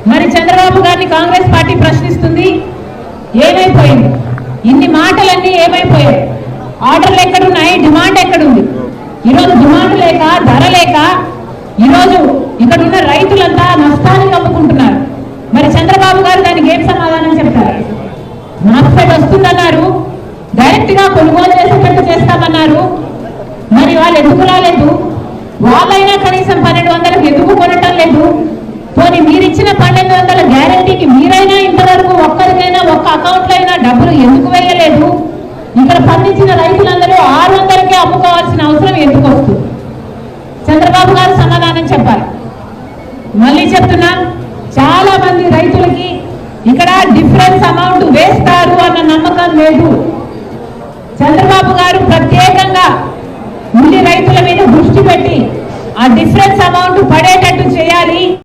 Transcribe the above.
మరి చంద్రబాబు గారిని కాంగ్రెస్ పార్టీ ప్రశ్నిస్తుంది, ఏమైపోయింది? ఇన్ని మాటలన్నీ ఏమైపోయాయి? ఆర్డర్లు ఎక్కడున్నాయి? డిమాండ్ ఎక్కడుంది? ఈరోజు డిమాండ్ లేక, ధర లేక ఈరోజు ఇక్కడ ఉన్న రైతులంతా నష్టానికి అమ్ముకుంటున్నారు. మరి చంద్రబాబు గారు దానికి ఏం సమాధానం చెప్తారు? మార్కెట్ వస్తుందన్నారు, డైరెక్ట్ గా కొనుగోలు చేసేటట్టు చేస్తామన్నారు. మరి వాళ్ళు ఎందుకు రాలేదు? వాళ్ళైనా కనీసం 1200కి ఎందుకు కొనటం లేదు? పోనీ మీరిచ్చిన 1200 గ్యారంటీకి మీరైనా ఇంతవరకు ఒక్కరికైనా ఒక్క అకౌంట్లో అయినా డబ్బులు ఎందుకు వేయలేదు? ఇక్కడ పండించిన రైతులందరూ 600కే అమ్ముకోవాల్సిన అవసరం ఎందుకు వస్తుంది? చంద్రబాబు గారు సమాధానం చెప్పాలి. మళ్ళీ చెప్తున్నా, చాలా మంది రైతులకి ఇక్కడ డిఫరెన్స్ అమౌంట్ వేస్తారు అన్న నమ్మకం లేదు. చంద్రబాబు గారు ప్రత్యేకంగా ఉల్లి రైతుల మీద దృష్టి పెట్టి ఆ డిఫరెన్స్ అమౌంట్ పడేటట్టు చేయాలి.